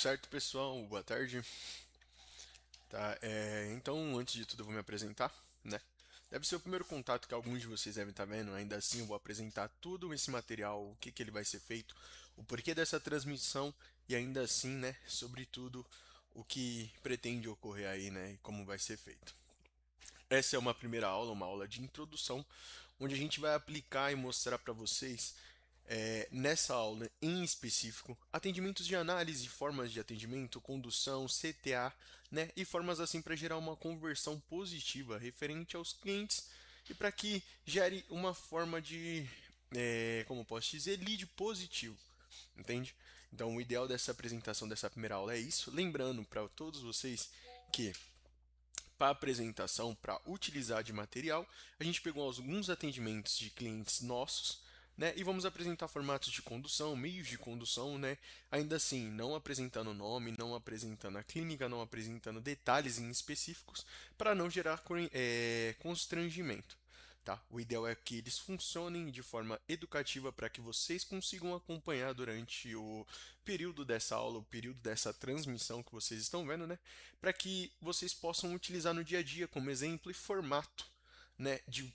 Certo, pessoal? Boa tarde. Tá, então, antes de tudo, eu vou me apresentar, né? Deve ser o primeiro contato que alguns de vocês devem estar vendo. Ainda assim, eu vou apresentar tudo esse material, o que que ele vai ser feito, o porquê dessa transmissão e ainda assim, né, sobretudo, o que pretende ocorrer aí, né, e como vai ser feito. Essa é uma primeira aula, uma aula de introdução, onde a gente vai aplicar e mostrar para vocês, nessa aula em específico, atendimentos de análise, formas de atendimento, condução, CTA, né, e formas assim para gerar uma conversão positiva referente aos clientes e para que gere uma forma de, como posso dizer, lead positivo, entende? Então, o ideal dessa apresentação dessa primeira aula é isso. Lembrando para todos vocês que para a apresentação, para utilizar de material, a gente pegou alguns atendimentos de clientes nossos, né, e vamos apresentar formatos de condução, meios de condução, né, ainda assim, não apresentando nome, não apresentando a clínica, não apresentando detalhes em específicos, para não gerar constrangimento. Tá? O ideal é que eles funcionem de forma educativa para que vocês consigam acompanhar durante o período dessa aula, o período dessa transmissão que vocês estão vendo, né? Para que vocês possam utilizar no dia a dia como exemplo e formato, né, de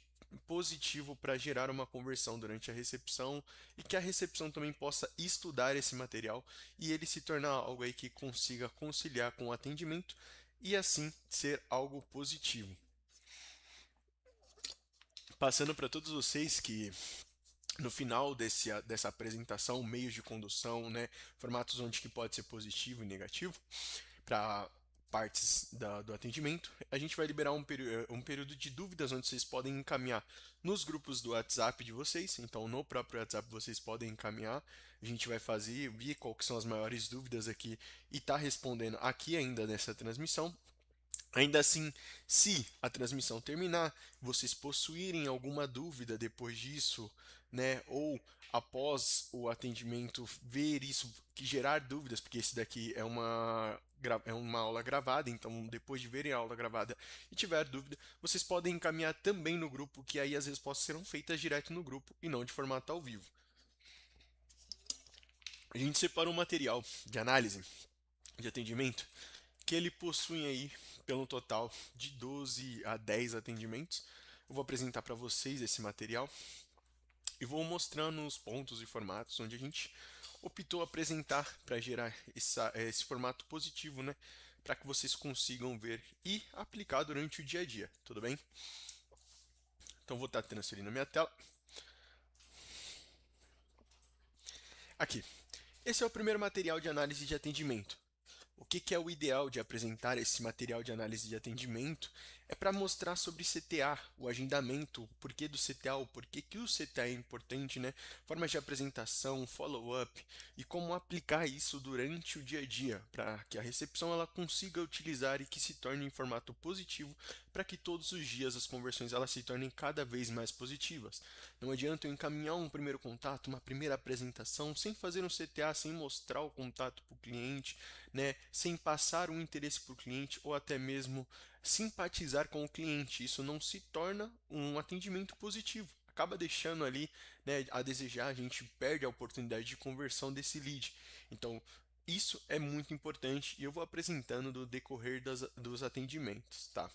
positivo para gerar uma conversão durante a recepção e que a recepção também possa estudar esse material e ele se tornar algo aí que consiga conciliar com o atendimento e assim ser algo positivo. Passando para todos vocês que no final dessa apresentação, meios de condução, né, formatos onde que pode ser positivo e negativo, para partes do atendimento, a gente vai liberar um período de dúvidas onde vocês podem encaminhar nos grupos do WhatsApp de vocês. Então, no próprio WhatsApp vocês podem encaminhar. A gente vai fazer, ver quais que são as maiores dúvidas aqui e tá respondendo aqui ainda nessa transmissão. Ainda assim, se a transmissão terminar, vocês possuírem alguma dúvida depois disso, né, ou após o atendimento ver isso que gerar dúvidas, porque esse daqui é uma aula gravada, então depois de verem a aula gravada e tiver dúvida, vocês podem encaminhar também no grupo, que aí as respostas serão feitas direto no grupo e não de formato ao vivo. A gente separou um material de análise de atendimento que ele possui aí, pelo total de 12 a 10 atendimentos. Eu vou apresentar para vocês esse material e vou mostrando os pontos e formatos onde a gente optou apresentar para gerar esse formato positivo, né? Para que vocês consigam ver e aplicar durante o dia a dia, tudo bem? Então vou estar transferindo a minha tela. Aqui. Esse é o primeiro material de análise de atendimento. O que é o ideal de apresentar esse material de análise de atendimento? É para mostrar sobre CTA, o agendamento, o porquê do CTA, o porquê que o CTA é importante, né? Formas de apresentação, follow-up e como aplicar isso durante o dia a dia, para que a recepção ela consiga utilizar e que se torne em formato positivo, para que todos os dias as conversões elas se tornem cada vez mais positivas. Não adianta eu encaminhar um primeiro contato, uma primeira apresentação, sem fazer um CTA, sem mostrar o contato para o cliente, né, sem passar um interesse para o cliente ou até mesmo simpatizar com o cliente. Isso não se torna um atendimento positivo. Acaba deixando ali, né, a desejar, a gente perde a oportunidade de conversão desse lead. Então, isso é muito importante e eu vou apresentando no decorrer dos atendimentos, tá?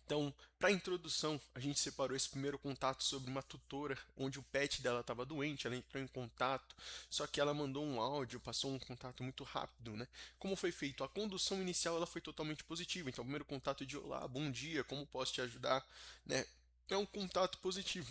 Então, para a introdução, a gente separou esse primeiro contato sobre uma tutora, onde o pet dela estava doente, ela entrou em contato, só que ela mandou um áudio, passou um contato muito rápido, né? Como foi feito? A condução inicial ela foi totalmente positiva. Então, o primeiro contato de olá, bom dia, como posso te ajudar, né? É um contato positivo.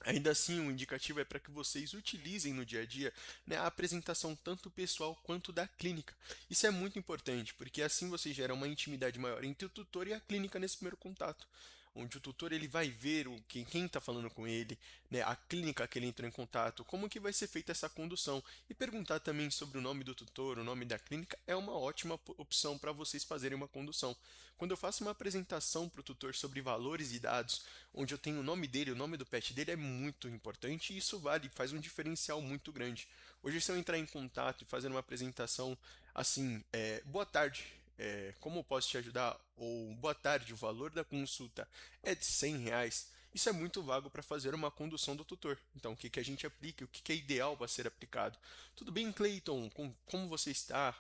Ainda assim, o indicativo é para que vocês utilizem no dia a dia, né, a apresentação tanto pessoal quanto da clínica. Isso é muito importante, porque assim você gera uma intimidade maior entre o tutor e a clínica nesse primeiro contato. Onde o tutor ele vai ver quem está falando com ele, né, a clínica que ele entrou em contato, como que vai ser feita essa condução. E perguntar também sobre o nome do tutor, o nome da clínica, é uma ótima opção para vocês fazerem uma condução. Quando eu faço uma apresentação para o tutor sobre valores e dados, onde eu tenho o nome dele, o nome do pet dele é muito importante e isso vale, faz um diferencial muito grande. Hoje, se eu entrar em contato e fazer uma apresentação assim, boa tarde, como posso te ajudar? Ou boa tarde, o valor da consulta é de R$ 100. Isso é muito vago para fazer uma condução do tutor. Então, o que que a gente aplica? O que que é ideal para ser aplicado? Tudo bem, Clayton? Como você está?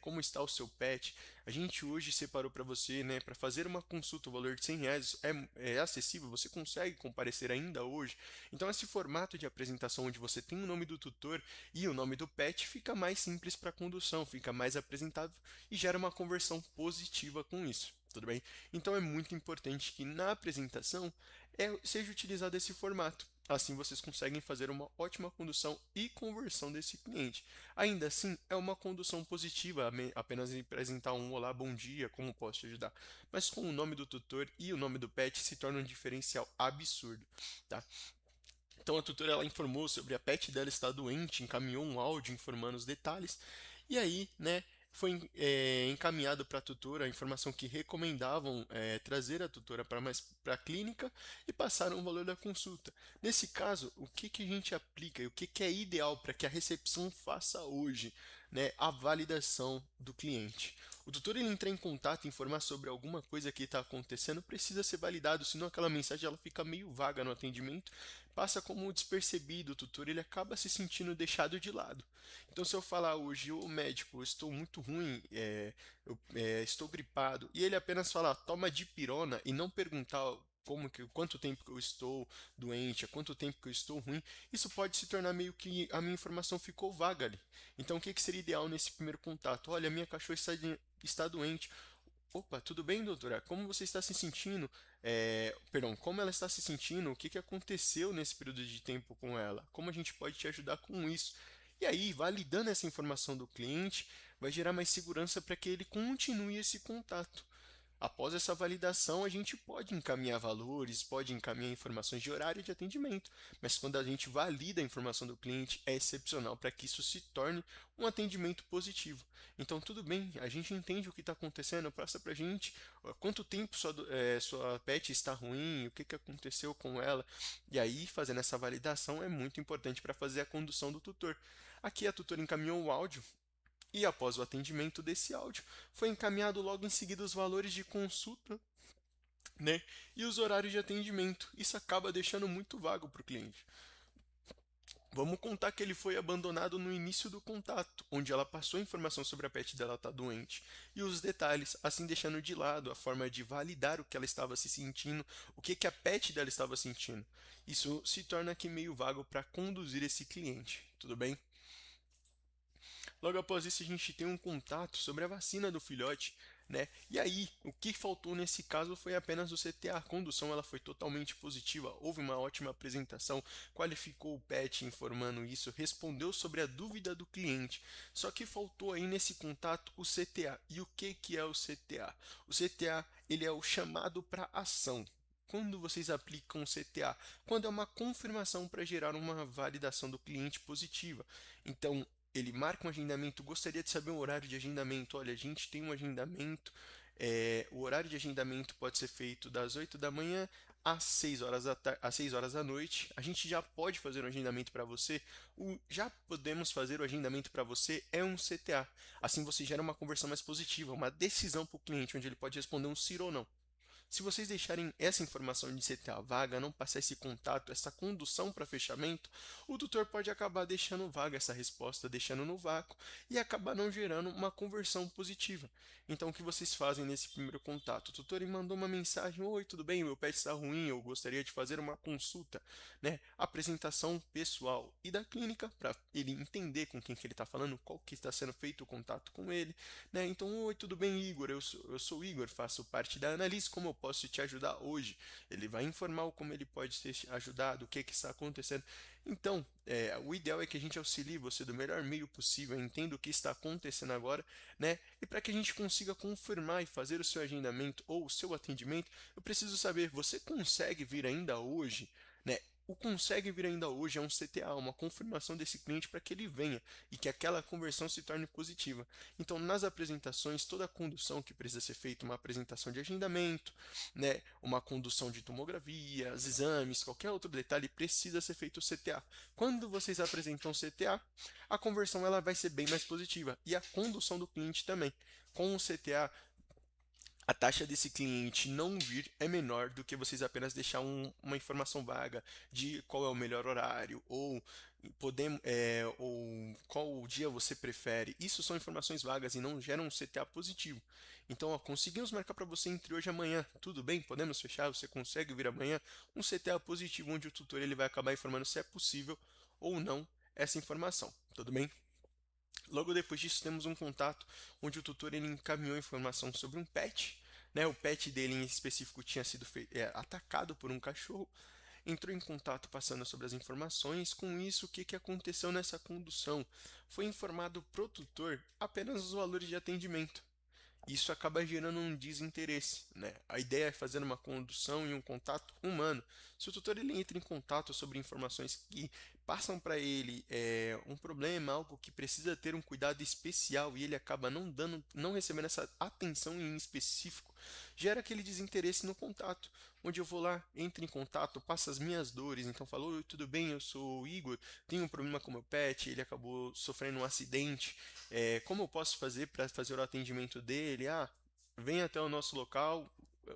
Como está o seu pet? A gente hoje separou para você, né, para fazer uma consulta, o valor de R$ 100 é acessível, você consegue comparecer ainda hoje. Então, esse formato de apresentação onde você tem o nome do tutor e o nome do pet fica mais simples para a condução, fica mais apresentável e gera uma conversão positiva com isso. Tudo bem? Então é muito importante que na apresentação seja utilizado esse formato. Assim vocês conseguem fazer uma ótima condução e conversão desse cliente. Ainda assim, é uma condução positiva, apenas apresentar um olá, bom dia, como posso te ajudar. Mas com o nome do tutor e o nome do pet se torna um diferencial absurdo, tá? Então a tutora ela informou sobre a pet dela estar doente, encaminhou um áudio informando os detalhes, e aí, né, foi encaminhado para a tutora a informação que recomendavam trazer a tutora para a clínica e passaram o valor da consulta. Nesse caso, o que que a gente aplica e o que que é ideal para que a recepção faça hoje, né, a validação do cliente. O tutor ele entrar em contato e informar sobre alguma coisa que está acontecendo precisa ser validado, senão aquela mensagem ela fica meio vaga no atendimento, passa como despercebido, o tutor ele acaba se sentindo deixado de lado. Então, se eu falar hoje, ô médico, eu estou muito ruim, estou gripado, e ele apenas falar, toma dipirona, e não perguntar quanto tempo que eu estou doente, há quanto tempo que eu estou ruim, isso pode se tornar meio que a minha informação ficou vaga ali. Então, o que que seria ideal nesse primeiro contato? Olha, minha cachorra está doente. Opa, tudo bem, doutora? Como você está se sentindo? Perdão, como ela está se sentindo? O que que aconteceu nesse período de tempo com ela? Como a gente pode te ajudar com isso? E aí, validando essa informação do cliente, vai gerar mais segurança para que ele continue esse contato. Após essa validação, a gente pode encaminhar valores, pode encaminhar informações de horário de atendimento, mas quando a gente valida a informação do cliente, é excepcional para que isso se torne um atendimento positivo. Então, tudo bem, a gente entende o que está acontecendo, passa para a gente quanto tempo sua pet está ruim, o que, que aconteceu com ela, e aí, fazendo essa validação, é muito importante para fazer a condução do tutor. Aqui a tutora encaminhou o áudio e após o atendimento desse áudio, foi encaminhado logo em seguida os valores de consulta, né, e os horários de atendimento. Isso acaba deixando muito vago para o cliente. Vamos contar que ele foi abandonado no início do contato, onde ela passou a informação sobre a pet dela estar doente e os detalhes, assim deixando de lado a forma de validar o que ela estava se sentindo, o que que a pet dela estava sentindo. Isso se torna aqui meio vago para conduzir esse cliente, tudo bem? Logo após isso, a gente tem um contato sobre a vacina do filhote, né? E aí, o que faltou nesse caso foi apenas o CTA. A condução ela foi totalmente positiva, houve uma ótima apresentação, qualificou o pet informando isso, respondeu sobre a dúvida do cliente. Só que faltou aí nesse contato o CTA. E o que que é o CTA? O CTA, ele é o chamado para ação. Quando vocês aplicam o CTA? Quando é uma confirmação para gerar uma validação do cliente positiva. Então, ele marca um agendamento, gostaria de saber o horário de agendamento. Olha, a gente tem um agendamento, o horário de agendamento pode ser feito das 8 da manhã às 6 horas às 6 horas da noite. A gente já pode fazer um agendamento para você. Já podemos fazer o agendamento para você é um CTA. Assim você gera uma conversão mais positiva, uma decisão para o cliente, onde ele pode responder um sim ou não. Se vocês deixarem essa informação de CTA vaga, não passar esse contato, essa condução para fechamento, o tutor pode acabar deixando vaga essa resposta, deixando no vácuo e acabar não gerando uma conversão positiva. Então, o que vocês fazem nesse primeiro contato? O tutor me mandou uma mensagem: oi, tudo bem? Meu pet está ruim, eu gostaria de fazer uma consulta, né? Apresentação pessoal e da clínica para ele entender com quem que ele está falando, qual que está sendo feito o contato com ele, né? Então, oi, tudo bem, Igor? Eu sou o Igor, faço parte da Analise, como eu posso te ajudar hoje? Ele vai informar como ele pode ter te ajudado, o que que está acontecendo. Então, o ideal é que a gente auxilie você do melhor meio possível, entenda o que está acontecendo agora, né? E para que a gente consiga confirmar e fazer o seu agendamento ou o seu atendimento, eu preciso saber, você consegue vir ainda hoje, né? O consegue vir ainda hoje é um CTA, uma confirmação desse cliente para que ele venha e que aquela conversão se torne positiva. Então, nas apresentações, toda a condução que precisa ser feita, uma apresentação de agendamento, né, uma condução de tomografia, os exames, qualquer outro detalhe, precisa ser feito o CTA. Quando vocês apresentam o CTA, a conversão ela vai ser bem mais positiva e a condução do cliente também. Com o CTA, A taxa desse cliente não vir é menor do que vocês apenas deixar uma informação vaga de qual é o melhor horário ou qual dia você prefere. Isso são informações vagas e não geram um CTA positivo. Então, ó, conseguimos marcar para você entre hoje e amanhã. Tudo bem? Podemos fechar? Você consegue vir amanhã? Um CTA positivo onde o tutor ele vai acabar informando se é possível ou não essa informação. Tudo bem? Logo depois disso, temos um contato onde o tutor ele encaminhou informação sobre um pet, né? O pet dele em específico tinha sido atacado por um cachorro, entrou em contato passando sobre as informações. Com isso, o que, que aconteceu nessa condução? Foi informado para o tutor apenas os valores de atendimento. Isso acaba gerando um desinteresse, né? A ideia é fazer uma condução e um contato humano. Se o tutor ele entra em contato sobre informações que passam para ele um problema, algo que precisa ter um cuidado especial e ele acaba não recebendo essa atenção em específico, gera aquele desinteresse no contato, onde eu vou lá, entro em contato, passo as minhas dores, então falo, oi, tudo bem, eu sou o Igor, tenho um problema com meu pet, ele acabou sofrendo um acidente, como eu posso fazer para fazer o atendimento dele? Ah, vem até o nosso local,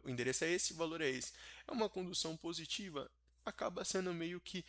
o endereço é esse, o valor é esse. É uma condução positiva, acaba sendo meio que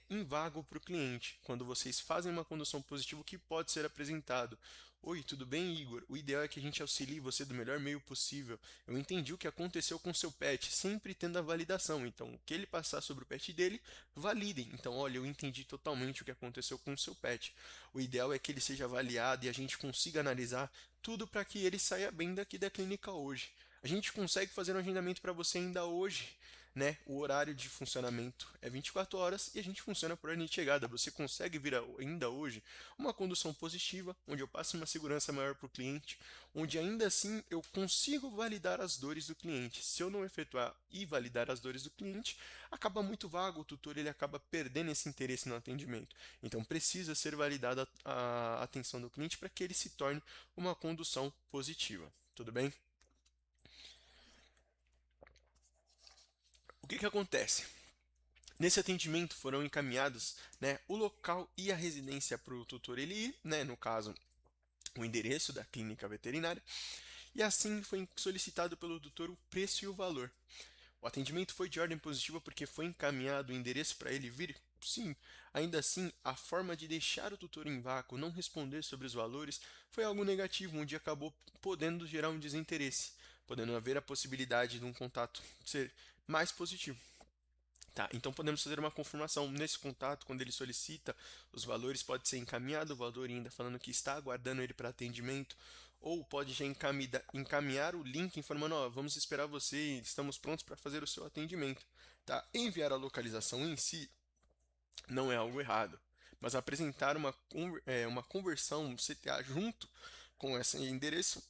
invago para o cliente. Quando vocês fazem uma condução positiva, o que pode ser apresentado? Oi, tudo bem, Igor? O ideal é que a gente auxilie você do melhor meio possível. Eu entendi o que aconteceu com seu pet, sempre tendo a validação. Então, o que ele passar sobre o pet dele, validem. Então, olha, eu entendi totalmente o que aconteceu com o seu pet. O ideal é que ele seja avaliado e a gente consiga analisar tudo para que ele saia bem daqui da clínica hoje. A gente consegue fazer um agendamento para você ainda hoje, né? O horário de funcionamento é 24 horas e a gente funciona por ordem de chegada. Você consegue vir ainda hoje uma condução positiva, onde eu passo uma segurança maior para o cliente, onde ainda assim eu consigo validar as dores do cliente. Se eu não efetuar e validar as dores do cliente, acaba muito vago, o tutor ele acaba perdendo esse interesse no atendimento. Então precisa ser validada a atenção do cliente para que ele se torne uma condução positiva. Tudo bem? O que que acontece? Nesse atendimento foram encaminhados, né, o local e a residência para o tutor ele ir, né, no caso, o endereço da clínica veterinária, e assim foi solicitado pelo tutor o preço e o valor. O atendimento foi de ordem positiva porque foi encaminhado o endereço para ele vir? Sim. Ainda assim, a forma de deixar o tutor em vácuo, não responder sobre os valores, foi algo negativo, onde acabou podendo gerar um desinteresse, podendo haver a possibilidade de um contato ser mais positivo. Tá, então podemos fazer uma confirmação nesse contato, quando ele solicita os valores, pode ser encaminhado o valor ainda falando que está aguardando ele para atendimento, ou pode já encaminhar o link informando, ó, vamos esperar você, estamos prontos para fazer o seu atendimento. Tá? Enviar a localização em si não é algo errado, mas apresentar uma conversão um CTA junto com esse endereço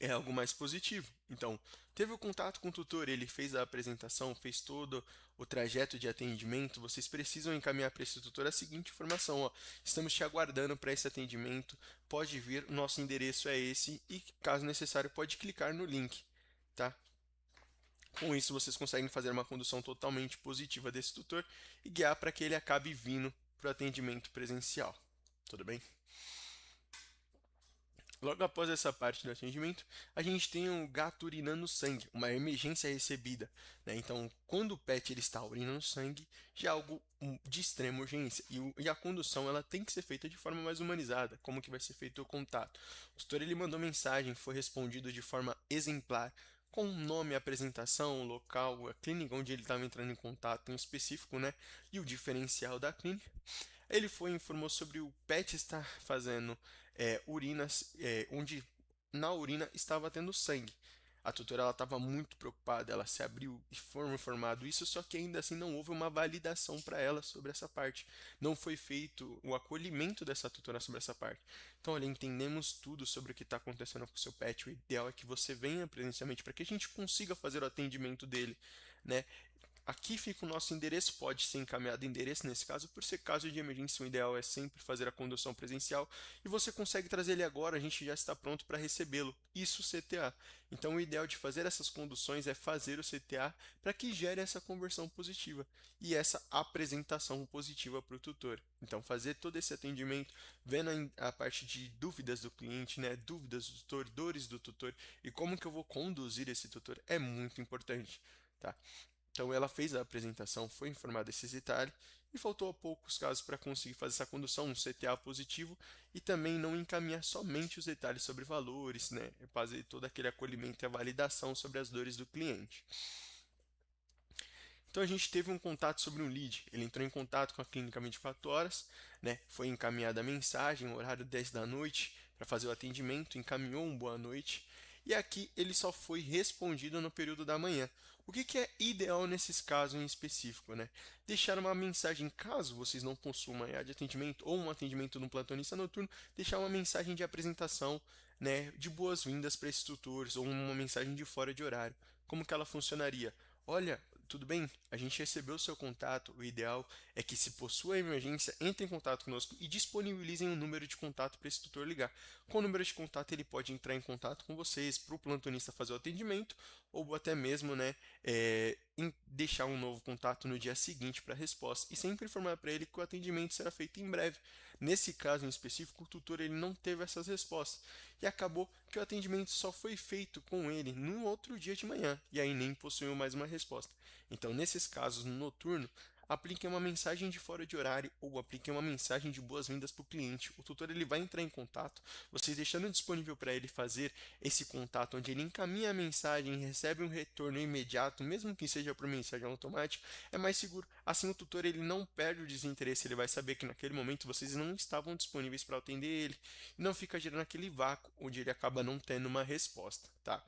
é algo mais positivo. Então, teve o contato com o tutor, ele fez a apresentação, fez todo o trajeto de atendimento, vocês precisam encaminhar para esse tutor a seguinte informação, ó, estamos te aguardando para esse atendimento, pode vir, nosso endereço é esse e, caso necessário, pode clicar no link, tá? Com isso, vocês conseguem fazer uma condução totalmente positiva desse tutor e guiar para que ele acabe vindo para o atendimento presencial. Tudo bem? Logo após essa parte do atendimento, a gente tem um gato urinando sangue, uma emergência recebida, né? Então, quando o pet ele está urinando sangue, já é algo de extrema urgência. E a condução ela tem que ser feita de forma mais humanizada. Como que vai ser feito o contato? O tutor ele mandou mensagem, foi respondido de forma exemplar, com o nome, a apresentação, o local, a clínica onde ele estava entrando em contato em específico, né? E o diferencial da clínica. Ele foi e informou sobre o pet estar fazendo urinas, onde na urina estava tendo sangue. A tutora ela estava muito preocupada, ela se abriu e foi informado isso, só que ainda assim não houve uma validação para ela sobre essa parte. Não foi feito o acolhimento dessa tutora sobre essa parte. Então, olha, entendemos tudo sobre o que está acontecendo com o seu pet. O ideal é que você venha presencialmente para que a gente consiga fazer o atendimento dele, né? aqui fica o nosso endereço, pode ser encaminhado endereço nesse caso, por ser caso de emergência, o ideal é sempre fazer a condução presencial e você consegue trazer ele agora, a gente já está pronto para recebê-lo, isso CTA. Então o ideal de fazer essas conduções é fazer o CTA para que gere essa conversão positiva e essa apresentação positiva para o tutor. Então fazer todo esse atendimento, vendo a parte de dúvidas do cliente, né, dúvidas do tutor, dores do tutor e como que eu vou conduzir esse tutor é muito importante. Tá? Então ela fez a apresentação, foi informada desses detalhes e faltou a poucos casos para conseguir fazer essa condução, um CTA positivo e também não encaminhar somente os detalhes sobre valores, né? Fazer todo aquele acolhimento e a validação sobre as dores do cliente. Então a gente teve um contato sobre um lead. Ele entrou em contato com a clínica 24 horas, né? Foi encaminhada a mensagem, horário 10 da noite, para fazer o atendimento, encaminhou um boa noite. E aqui ele só foi respondido no período da manhã. O que é ideal nesses casos em específico, né? Deixar uma mensagem, caso vocês não possuam uma área de atendimento ou um atendimento no plantonista noturno, deixar uma mensagem de apresentação, né, de boas-vindas para esses tutores ou uma mensagem de fora de horário. Como que ela funcionaria? Olha, tudo bem? A gente recebeu o seu contato. O ideal é que, se possua emergência, entre em contato conosco e disponibilizem um número de contato para esse tutor ligar. Com o número de contato, ele pode entrar em contato com vocês para o plantonista fazer o atendimento ou até mesmo, né, deixar um novo contato no dia seguinte para a resposta e sempre informar para ele que o atendimento será feito em breve. Nesse caso em específico, o tutor ele não teve essas respostas e acabou que o atendimento só foi feito com ele no outro dia de manhã e aí nem possuiu mais uma resposta. Então, nesses casos no noturno, aplique uma mensagem de fora de horário ou aplique uma mensagem de boas-vindas para o cliente. O tutor ele vai entrar em contato, vocês deixando disponível para ele fazer esse contato, onde ele encaminha a mensagem e recebe um retorno imediato, mesmo que seja por mensagem automática, é mais seguro. Assim, o tutor ele não perde o desinteresse, ele vai saber que naquele momento vocês não estavam disponíveis para atender ele, e não fica gerando aquele vácuo onde ele acaba não tendo uma resposta, tá?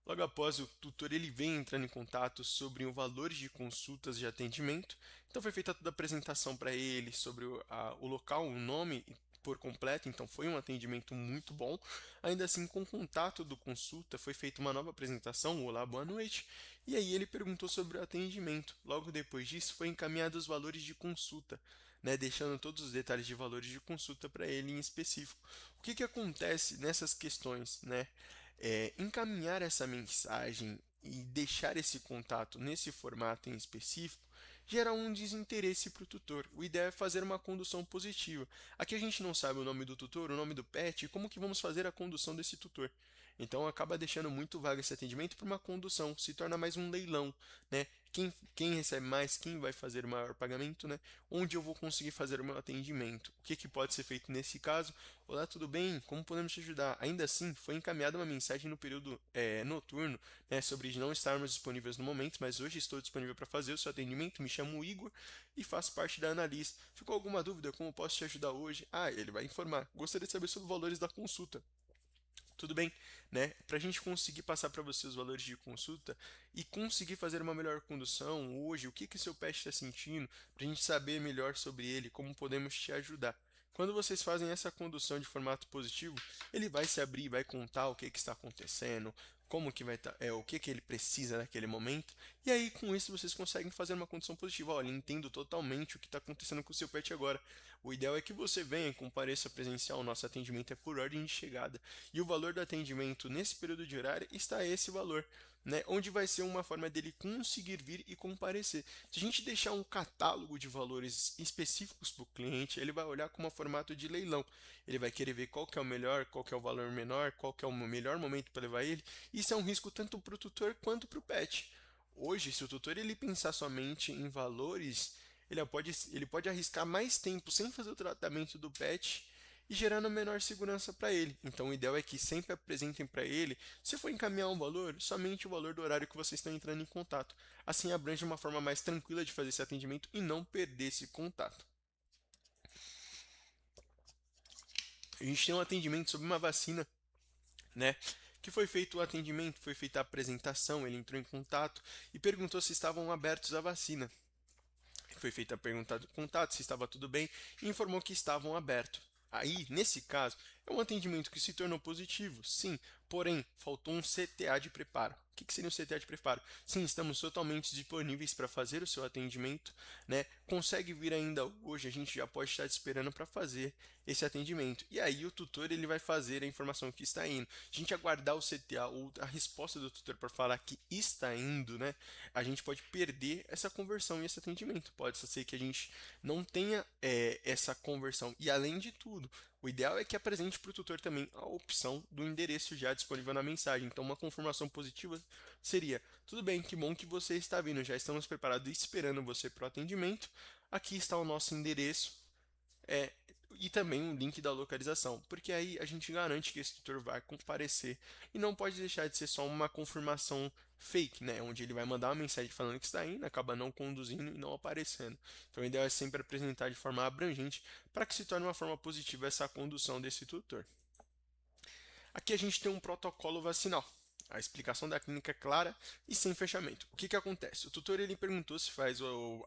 Logo após, o tutor ele vem entrando em contato sobre o valores de consultas de atendimento. Então foi feita toda a apresentação para ele sobre o local, o nome por completo. Então foi um atendimento muito bom. Ainda assim, com o contato do consulta, foi feita uma nova apresentação. Olá, boa noite. E aí ele perguntou sobre o atendimento. Logo depois disso, foi encaminhado os valores de consulta, né, deixando todos os detalhes de valores de consulta para ele em específico. O que acontece nessas questões, né? Encaminhar essa mensagem e deixar esse contato nesse formato em específico gera um desinteresse para o tutor. O ideal é fazer uma condução positiva. Aqui a gente não sabe o nome do tutor, o nome do pet, e como que vamos fazer a condução desse tutor. Então acaba deixando muito vago esse atendimento para uma condução, se torna mais um leilão, né? Quem recebe mais, quem vai fazer o maior pagamento, né? Onde eu vou conseguir fazer o meu atendimento? O que pode ser feito nesse caso? Olá, tudo bem? Como podemos te ajudar? Ainda assim, foi encaminhada uma mensagem no período noturno, né, sobre não estarmos disponíveis no momento, mas hoje estou disponível para fazer o seu atendimento. Me chamo Igor e faço parte da analista. Ficou alguma dúvida? Como posso te ajudar hoje? Ah, ele vai informar. Gostaria de saber sobre os valores da consulta. Tudo bem, né? Para a gente conseguir passar para você os valores de consulta e conseguir fazer uma melhor condução hoje, o que seu pet está sentindo, para a gente saber melhor sobre ele, como podemos te ajudar. Quando vocês fazem essa condução de formato positivo, ele vai se abrir, vai contar o que está acontecendo, como que vai o que ele precisa naquele momento, e aí com isso vocês conseguem fazer uma condução positiva. Olha, entendo totalmente o que está acontecendo com o seu pet agora. O ideal é que você venha e compareça presencial. O nosso atendimento é por ordem de chegada. E o valor do atendimento nesse período de horário está esse valor, né? Onde vai ser uma forma dele conseguir vir e comparecer. Se a gente deixar um catálogo de valores específicos para o cliente, ele vai olhar como um formato de leilão. Ele vai querer ver qual que é o melhor, qual que é o valor menor, qual que é o melhor momento para levar ele. Isso é um risco tanto para o tutor quanto para o pet. Hoje, se o tutor ele pensar somente em valores, ele pode arriscar mais tempo sem fazer o tratamento do pet e gerando menor segurança para ele. Então, o ideal é que sempre apresentem para ele, se for encaminhar um valor, somente o valor do horário que vocês estão entrando em contato. Assim, abrange uma forma mais tranquila de fazer esse atendimento e não perder esse contato. A gente tem um atendimento sobre uma vacina, né? Que foi feito o atendimento, foi feita a apresentação, ele entrou em contato e perguntou se estavam abertos à vacina. Foi feita a pergunta do contato, se estava tudo bem, e informou que estavam abertos. Aí, nesse caso, É um atendimento que se tornou positivo, sim, porém, faltou um CTA de preparo. O que seria um CTA de preparo? Sim, estamos totalmente disponíveis para fazer o seu atendimento, né? Consegue vir ainda hoje, a gente já pode estar te esperando para fazer esse atendimento. E aí o tutor ele vai fazer a informação que está indo. A gente aguardar o CTA ou a resposta do tutor para falar que está indo, né? A gente pode perder essa conversão e esse atendimento. Pode ser que a gente não tenha essa conversão. E além de tudo, o ideal é que apresente para o tutor também a opção do endereço já disponível na mensagem. Então, uma confirmação positiva seria: tudo bem, que bom que você está vindo, já estamos preparados e esperando você para o atendimento. Aqui está o nosso endereço. É, e também um link da localização, porque aí a gente garante que esse tutor vai comparecer e não pode deixar de ser só uma confirmação fake, né? Onde ele vai mandar uma mensagem falando que está indo, acaba não conduzindo e não aparecendo. Então, o ideal é sempre apresentar de forma abrangente para que se torne uma forma positiva essa condução desse tutor. Aqui a gente tem um protocolo vacinal. A explicação da clínica é clara e sem fechamento. O que acontece? O tutor ele perguntou se faz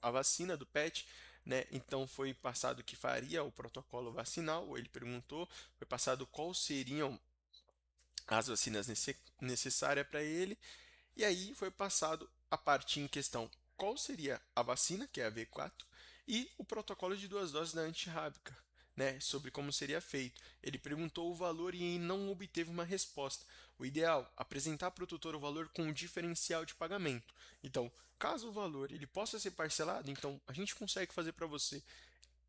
a vacina do PET, né? Então foi passado que faria o protocolo vacinal, ou ele perguntou, foi passado quais seriam as vacinas necessárias para ele, e aí foi passado a parte em questão, qual seria a vacina, que é a V4, e o protocolo de 2 doses da antirrábica, né, sobre como seria feito. Ele perguntou o valor e não obteve uma resposta. O ideal, apresentar para o tutor o valor com um diferencial de pagamento. Então, caso o valor ele possa ser parcelado, então a gente consegue fazer para você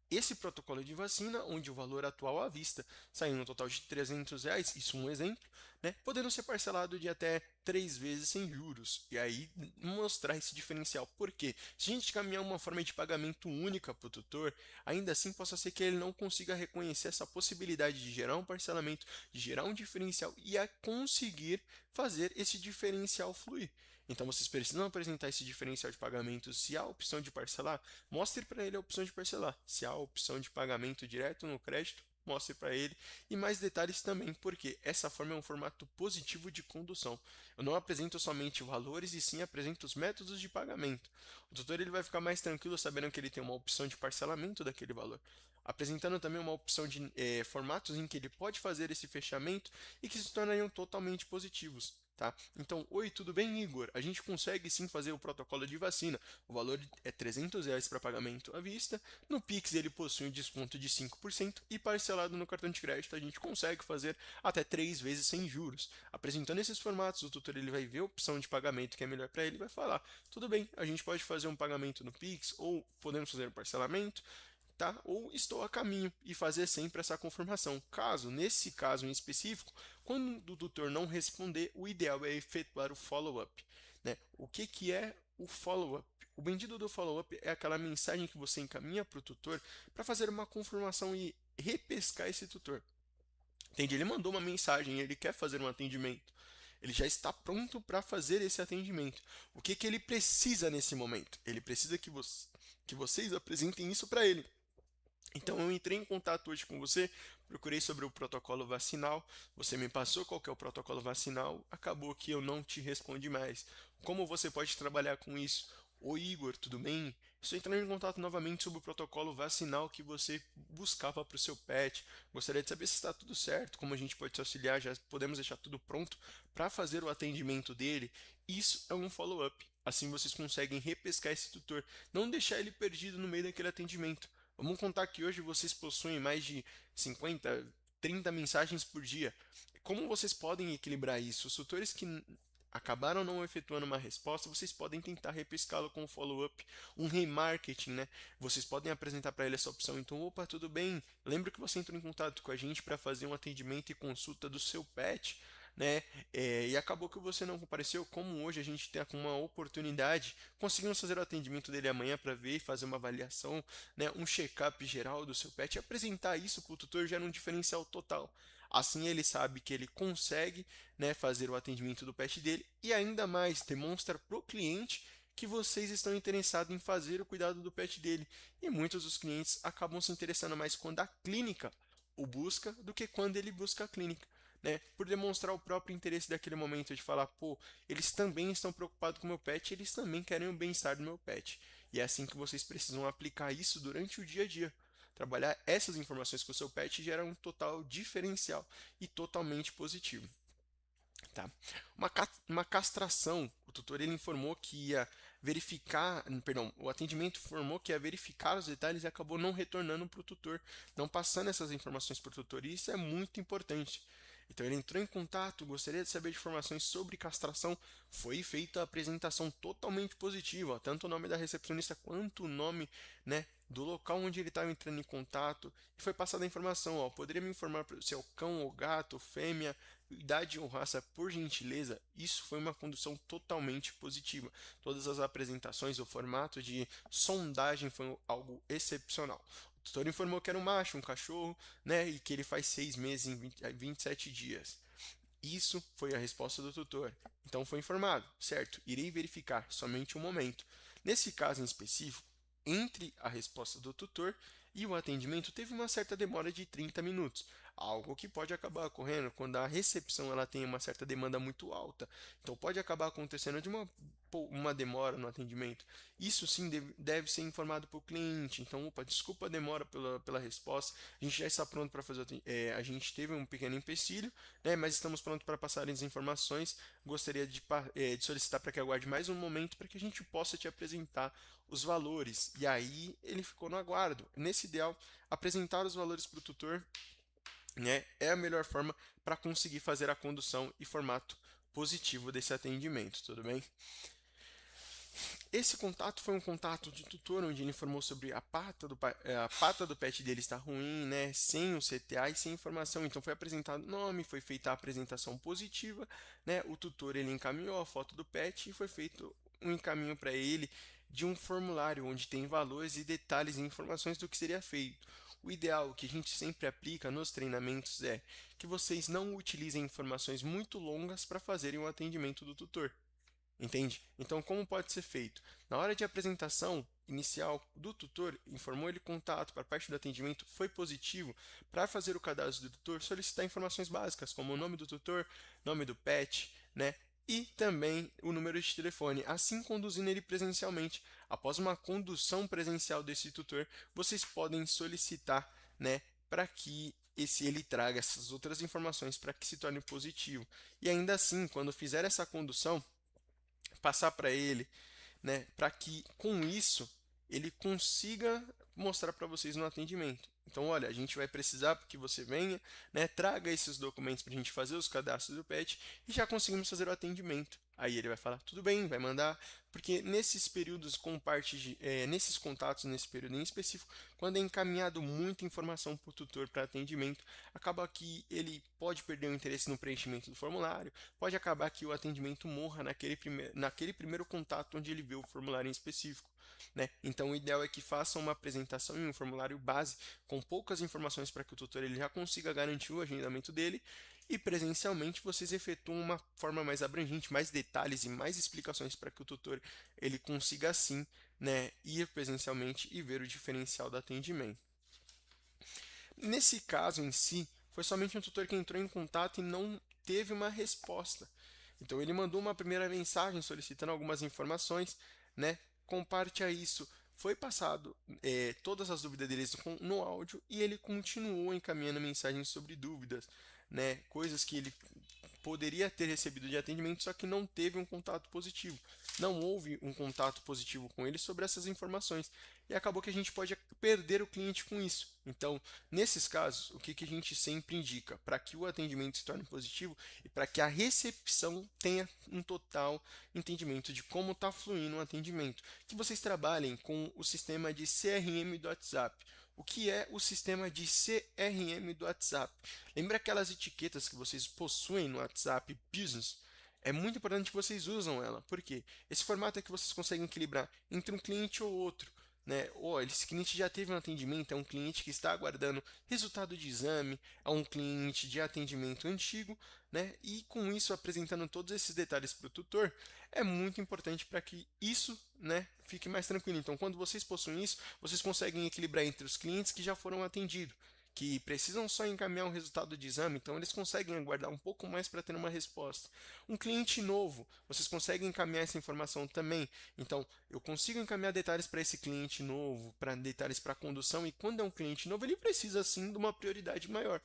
esse protocolo de vacina, onde o valor atual à vista sai no total de R$ 300, isso é um exemplo, né, podendo ser parcelado de até 3 vezes sem juros. E aí mostrar esse diferencial. Por quê? Se a gente caminhar uma forma de pagamento única para o tutor, ainda assim possa ser que ele não consiga reconhecer essa possibilidade de gerar um parcelamento, de gerar um diferencial e a conseguir fazer esse diferencial fluir. Então vocês precisam apresentar esse diferencial de pagamento. Se há a opção de parcelar, mostre para ele a opção de parcelar. Se há a opção de pagamento direto no crédito, mostre para ele. E mais detalhes também, porque essa forma é um formato positivo de condução. Eu não apresento somente valores, e sim apresento os métodos de pagamento. O tutor ele vai ficar mais tranquilo sabendo que ele tem uma opção de parcelamento daquele valor. Apresentando também uma opção de formatos em que ele pode fazer esse fechamento e que se tornariam totalmente positivos. Tá? Então, oi, tudo bem, Igor? A gente consegue sim fazer o protocolo de vacina. O valor é R$ 300 para pagamento à vista. No Pix ele possui um desconto de 5% e parcelado no cartão de crédito a gente consegue fazer até 3 vezes sem juros. Apresentando esses formatos, o tutor ele vai ver a opção de pagamento que é melhor para ele e vai falar: tudo bem, a gente pode fazer um pagamento no Pix ou podemos fazer um parcelamento. Tá? Ou estou a caminho e fazer sempre essa confirmação. Caso, nesse caso em específico, quando o tutor não responder, o ideal é efetuar o follow-up. Né? O que é o follow-up? O bendito do follow-up é aquela mensagem que você encaminha para o tutor para fazer uma confirmação e repescar esse tutor. Entende? Ele mandou uma mensagem, ele quer fazer um atendimento. Ele já está pronto para fazer esse atendimento. O que ele precisa nesse momento? Ele precisa que vocês apresentem isso para ele. Então eu entrei em contato hoje com você, procurei sobre o protocolo vacinal, você me passou qual que é o protocolo vacinal, acabou que eu não te respondi mais. Como você pode trabalhar com isso? Oi Igor, tudo bem? Estou entrando em contato novamente sobre o protocolo vacinal que você buscava para o seu pet. Gostaria de saber se está tudo certo, como a gente pode te auxiliar, já podemos deixar tudo pronto para fazer o atendimento dele. Isso é um follow-up. Assim vocês conseguem repescar esse tutor, não deixar ele perdido no meio daquele atendimento. Vamos contar que hoje vocês possuem mais de 50, 30 mensagens por dia. Como vocês podem equilibrar isso? Os tutores que acabaram não efetuando uma resposta, vocês podem tentar repescá-lo com um follow-up, um remarketing, né? Vocês podem apresentar para ele essa opção. Então, opa, tudo bem? Lembra que você entrou em contato com a gente para fazer um atendimento e consulta do seu pet? Né? E acabou que você não compareceu. Como hoje a gente tem uma oportunidade, conseguimos fazer o atendimento dele amanhã para ver e fazer uma avaliação, né? Um check-up geral do seu pet. E apresentar isso para o tutor gera um diferencial total. Assim ele sabe que ele consegue, né, fazer o atendimento do pet dele e ainda mais demonstra para o cliente que vocês estão interessados em fazer o cuidado do pet dele. E muitos dos clientes acabam se interessando mais quando a clínica o busca do que quando ele busca a clínica. Né, por demonstrar o próprio interesse daquele momento de falar, pô, eles também estão preocupados com o meu pet, eles também querem o bem-estar do meu pet. E é assim que vocês precisam aplicar isso durante o dia a dia. trabalhar essas informações com o seu pet gera um total diferencial e totalmente positivo. Tá? Uma castração, o tutor ele informou que ia verificar, perdão, o atendimento informou que ia verificar os detalhes e acabou não retornando para o tutor, não passando essas informações para o tutor, e isso é muito importante. Então ele entrou em contato, gostaria de saber de informações sobre castração, foi feita a apresentação totalmente positiva, ó, tanto o nome da recepcionista quanto o nome, né, do local onde ele estava entrando em contato, e foi passada a informação, ó, poderia me informar se é o cão ou gato, fêmea, idade ou raça, por gentileza. Isso foi uma condução totalmente positiva. Todas as apresentações, o formato de sondagem foi algo excepcional. O tutor informou que era um macho, um cachorro, né, e que ele faz 6 meses em 27 dias. Isso foi a resposta do tutor. Então foi informado, certo? Irei verificar somente um momento. Nesse caso em específico, entre a resposta do tutor e o atendimento teve uma certa demora de 30 minutos, algo que pode acabar ocorrendo quando a recepção ela tem uma certa demanda muito alta. Então pode acabar acontecendo de uma demora no atendimento. Isso sim deve ser informado para o cliente. Então, opa, desculpa a demora pela resposta. A gente já está pronto para fazer. A gente teve um pequeno empecilho, né, mas estamos prontos para passar as informações. Gostaria de solicitar para que aguarde mais um momento para que a gente possa te apresentar os valores. E aí ele ficou no aguardo. Nesse ideal, apresentar os valores para o tutor, né, é a melhor forma para conseguir fazer a condução e formato positivo desse atendimento, tudo bem? Esse contato foi um contato de tutor, onde ele informou sobre a pata do pet dele está ruim, né, sem o CTA e sem informação. Então foi apresentado o nome, foi feita a apresentação positiva, né, o tutor ele encaminhou a foto do pet e foi feito um encaminho para ele de um formulário onde tem valores e detalhes e informações do que seria feito. O ideal que a gente sempre aplica nos treinamentos é que vocês não utilizem informações muito longas para fazerem o atendimento do tutor. Entende? Então, como pode ser feito? Na hora de apresentação inicial do tutor, informou ele contato para a parte do atendimento, foi positivo. Para fazer o cadastro do tutor, solicitar informações básicas, como o nome do tutor, nome do pet, né? E também o número de telefone, assim conduzindo ele presencialmente. Após uma condução presencial desse tutor, vocês podem solicitar, né, para que ele traga essas outras informações para que se torne positivo. E ainda assim, quando fizer essa condução, passar para ele, né, para que com isso ele consiga mostrar para vocês no atendimento. Então, olha, a gente vai precisar que você venha, né, traga esses documentos para a gente fazer os cadastros do pet e já conseguimos fazer o atendimento. Aí ele vai falar, tudo bem, vai mandar, porque nesses períodos nesses contatos, nesse período em específico, quando é encaminhado muita informação para o tutor para atendimento, acaba que ele pode perder o interesse no preenchimento do formulário, pode acabar que o atendimento morra naquele primeiro contato onde ele vê o formulário em específico. Né? Então, o ideal é que façam uma apresentação em um formulário base com poucas informações para que o tutor ele já consiga garantir o agendamento dele e presencialmente vocês efetuam uma forma mais abrangente, mais detalhes e mais explicações para que o tutor ele consiga assim, né, ir presencialmente e ver o diferencial do atendimento. Nesse caso em si, foi somente um tutor que entrou em contato e não teve uma resposta. Então ele mandou uma primeira mensagem solicitando algumas informações, né? Com parte a isso, foi passado todas as dúvidas deles no áudio e ele continuou encaminhando mensagens sobre dúvidas, né? Coisas que ele poderia ter recebido de atendimento, só que não teve um contato positivo. Não houve um contato positivo com ele sobre essas informações. E acabou que a gente pode perder o cliente com isso. Então, nesses casos, o que a gente sempre indica? Para que o atendimento se torne positivo e para que a recepção tenha um total entendimento de como está fluindo o atendimento. Que vocês trabalhem com o sistema de CRM do WhatsApp. O que é o sistema de CRM do WhatsApp? Lembra aquelas etiquetas que vocês possuem no WhatsApp Business? É muito importante que vocês usam ela. Por quê? Esse formato é que vocês conseguem equilibrar entre um cliente ou outro. Né? Esse cliente já teve um atendimento, é um cliente que está aguardando resultado de exame, é um cliente de atendimento antigo, né? E com isso apresentando todos esses detalhes para o tutor, é muito importante para que isso, né, fique mais tranquilo. Então, quando vocês possuem isso, vocês conseguem equilibrar entre os clientes que já foram atendidos, que precisam só encaminhar um resultado de exame, então eles conseguem aguardar um pouco mais para ter uma resposta. Um cliente novo, vocês conseguem encaminhar essa informação também. Então, eu consigo encaminhar detalhes para esse cliente novo, para detalhes para a condução, e quando é um cliente novo, ele precisa sim de uma prioridade maior.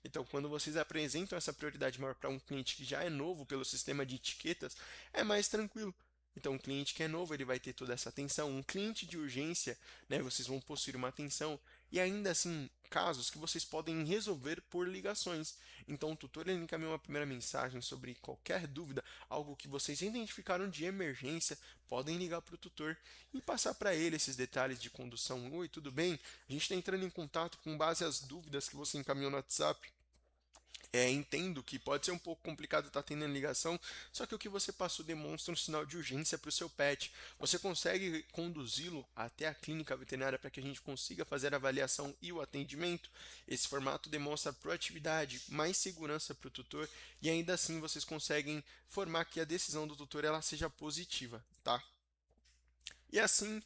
Então, quando vocês apresentam essa prioridade maior para um cliente que já é novo pelo sistema de etiquetas, é mais tranquilo. Então, um cliente que é novo, ele vai ter toda essa atenção. Um cliente de urgência, né, vocês vão possuir uma atenção. E ainda assim, casos que vocês podem resolver por ligações. Então, o tutor ele encaminha uma primeira mensagem sobre qualquer dúvida, algo que vocês identificaram de emergência, podem ligar para o tutor e passar para ele esses detalhes de condução. Oi, tudo bem? A gente está entrando em contato com base às dúvidas que você encaminhou no WhatsApp. Entendo que pode ser um pouco complicado estar tendo ligação, só que o que você passou demonstra um sinal de urgência para o seu pet. Você consegue conduzi-lo até a clínica veterinária para que a gente consiga fazer a avaliação e o atendimento? Esse formato demonstra proatividade, mais segurança para o tutor e ainda assim vocês conseguem formar que a decisão do tutor ela seja positiva, tá? E assim,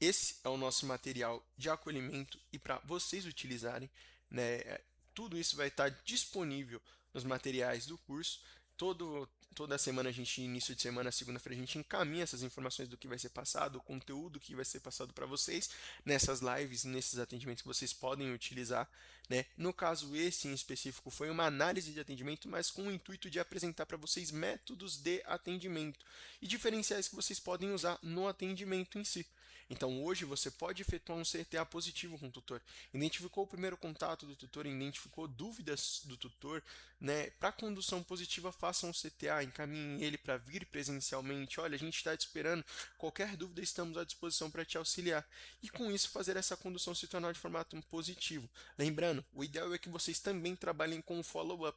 esse é o nosso material de acolhimento e para vocês utilizarem, né, tudo isso vai estar disponível nos materiais do curso. Toda semana a gente, início de semana, segunda-feira, a gente encaminha essas informações do que vai ser passado, o conteúdo que vai ser passado para vocês nessas lives, nesses atendimentos que vocês podem utilizar, né? No caso, esse em específico foi uma análise de atendimento, mas com o intuito de apresentar para vocês métodos de atendimento e diferenciais que vocês podem usar no atendimento em si. Então, hoje você pode efetuar um CTA positivo com o tutor. Identificou o primeiro contato do tutor, identificou dúvidas do tutor, né? Para condução positiva, faça um CTA, encaminhe ele para vir presencialmente. Olha, a gente está te esperando. Qualquer dúvida, estamos à disposição para te auxiliar. E com isso, fazer essa condução se tornar de formato positivo. Lembrando, o ideal é que vocês também trabalhem com o follow-up.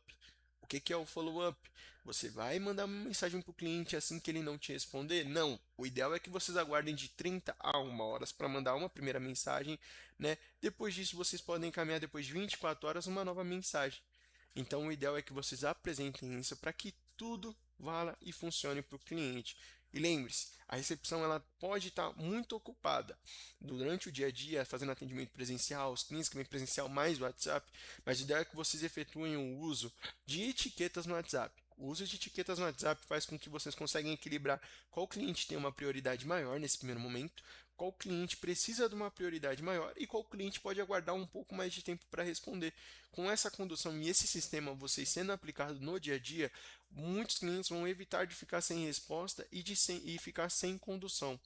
O que é o follow-up? Você vai mandar uma mensagem para o cliente assim que ele não te responder? Não. O ideal é que vocês aguardem de 30 a 1 horas para mandar uma primeira mensagem, né? Depois disso, vocês podem encaminhar depois de 24 horas uma nova mensagem. Então, o ideal é que vocês apresentem isso para que tudo vá e funcione para o cliente. E lembre-se, a recepção ela pode estar muito ocupada durante o dia a dia, fazendo atendimento presencial, os clientes que vêm presencial mais o WhatsApp, mas a ideia é que vocês efetuem o uso de etiquetas no WhatsApp. O uso de etiquetas no WhatsApp faz com que vocês consigam equilibrar qual cliente tem uma prioridade maior nesse primeiro momento, qual cliente precisa de uma prioridade maior e qual cliente pode aguardar um pouco mais de tempo para responder. Com essa condução e esse sistema vocês sendo aplicado no dia a dia, muitos clientes vão evitar de ficar sem resposta e ficar sem condução.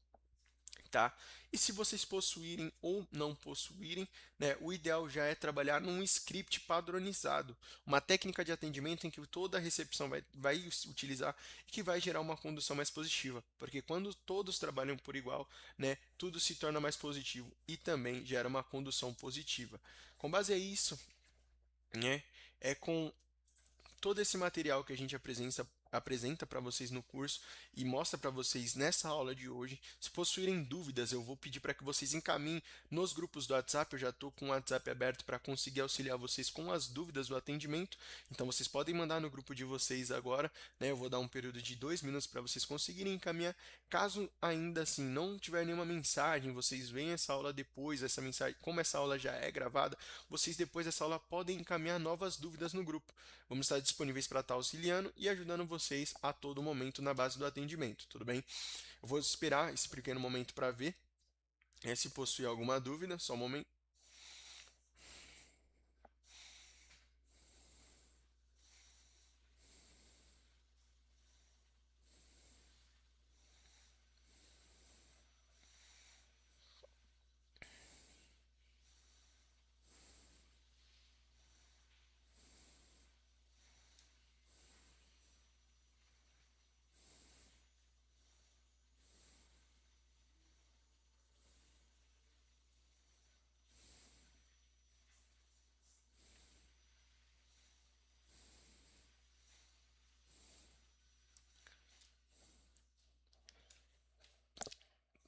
Tá? E se vocês possuírem ou não possuírem, né, o ideal já é trabalhar num script padronizado, uma técnica de atendimento em que toda a recepção vai utilizar e que vai gerar uma condução mais positiva, porque quando todos trabalham por igual, né, tudo se torna mais positivo e também gera uma condução positiva. Com base a isso, né, é com todo esse material que a gente apresenta para vocês no curso e mostra para vocês nessa aula de hoje. Se possuírem dúvidas, eu vou pedir para que vocês encaminhem nos grupos do WhatsApp. Eu já estou com o WhatsApp aberto para conseguir auxiliar vocês com as dúvidas do atendimento. Então, vocês podem mandar no grupo de vocês agora, né? Eu vou dar um período de 2 minutos para vocês conseguirem encaminhar. Caso ainda assim não tiver nenhuma mensagem, vocês veem essa aula depois, essa mensagem, como essa aula já é gravada, vocês depois dessa aula podem encaminhar novas dúvidas no grupo. Vamos estar disponíveis para estar auxiliando e ajudando vocês a todo momento na base do atendimento, tudo bem? Eu vou esperar esse pequeno momento para ver, se possui alguma dúvida, só um momento.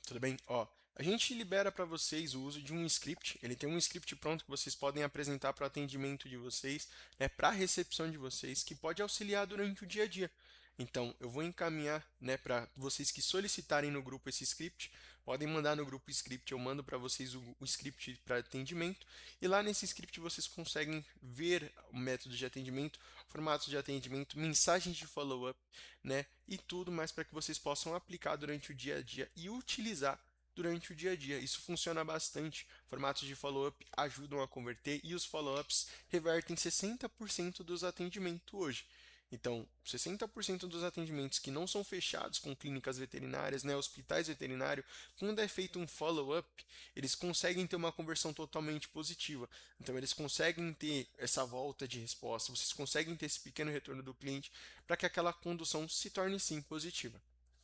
Tudo bem? Ó, a gente libera para vocês o uso de um script. Ele tem um script pronto que vocês podem apresentar para o atendimento de vocês, para a recepção de vocês, que pode auxiliar durante o dia a dia. Então, eu vou encaminhar, né, para vocês que solicitarem no grupo esse script, podem mandar no grupo o script, eu mando para vocês o script para atendimento, e lá nesse script vocês conseguem ver o método de atendimento, formatos de atendimento, mensagens de follow-up, né, e tudo mais para que vocês possam aplicar durante o dia a dia e utilizar durante o dia a dia. Isso funciona bastante. Formatos de follow-up ajudam a converter e os follow-ups revertem 60% dos atendimentos hoje. Então, 60% dos atendimentos que não são fechados com clínicas veterinárias, né, hospitais veterinários, quando é feito um follow-up, eles conseguem ter uma conversão totalmente positiva. Então, eles conseguem ter essa volta de resposta, vocês conseguem ter esse pequeno retorno do cliente para que aquela condução se torne sim positiva,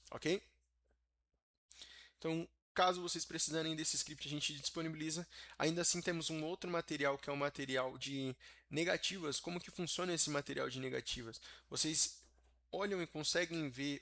ok? Então, caso vocês precisarem desse script, a gente disponibiliza. Ainda assim, temos um outro material que é o material de negativas. Como que funciona esse material de negativas? Vocês olham e conseguem ver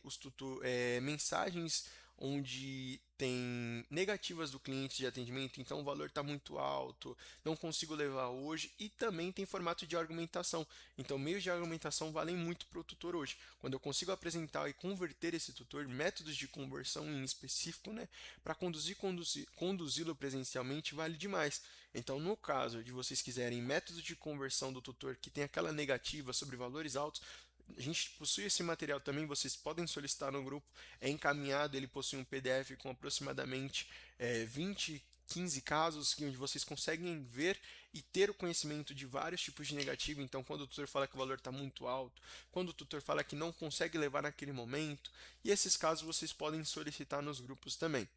mensagens onde tem negativas do cliente de atendimento, então o valor está muito alto, não consigo levar hoje, e também tem formato de argumentação. Então, meios de argumentação valem muito para o tutor hoje. Quando eu consigo apresentar e converter esse tutor, métodos de conversão em específico, né, para conduzi-lo presencialmente, vale demais. Então, no caso de vocês quiserem métodos de conversão do tutor que tem aquela negativa sobre valores altos, a gente possui esse material também, vocês podem solicitar no grupo, é encaminhado, ele possui um PDF com aproximadamente 20, 15 casos onde vocês conseguem ver e ter o conhecimento de vários tipos de negativo. Então, quando o tutor fala que o valor está muito alto, quando o tutor fala que não consegue levar naquele momento, e esses casos vocês podem solicitar nos grupos também.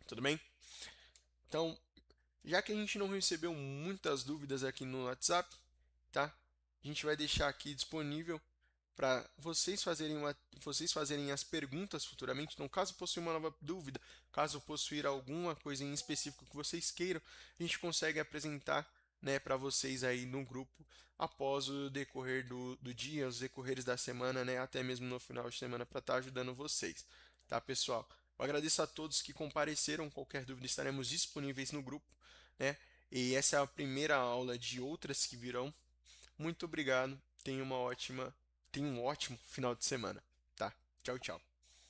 Tudo bem? Então, já que a gente não recebeu muitas dúvidas aqui no WhatsApp, tá? A gente vai deixar aqui disponível para vocês fazerem as perguntas futuramente. Então, caso possua uma nova dúvida, caso possuir alguma coisa em específico que vocês queiram, a gente consegue apresentar, né, para vocês aí no grupo após o decorrer do dia, os decorreres da semana, né, até mesmo no final de semana para estar ajudando vocês, tá, pessoal? Eu agradeço a todos que compareceram. Qualquer dúvida estaremos disponíveis no grupo, né? E essa é a primeira aula de outras que virão. Muito obrigado. Tenha um ótimo final de semana, tá? Tchau, tchau.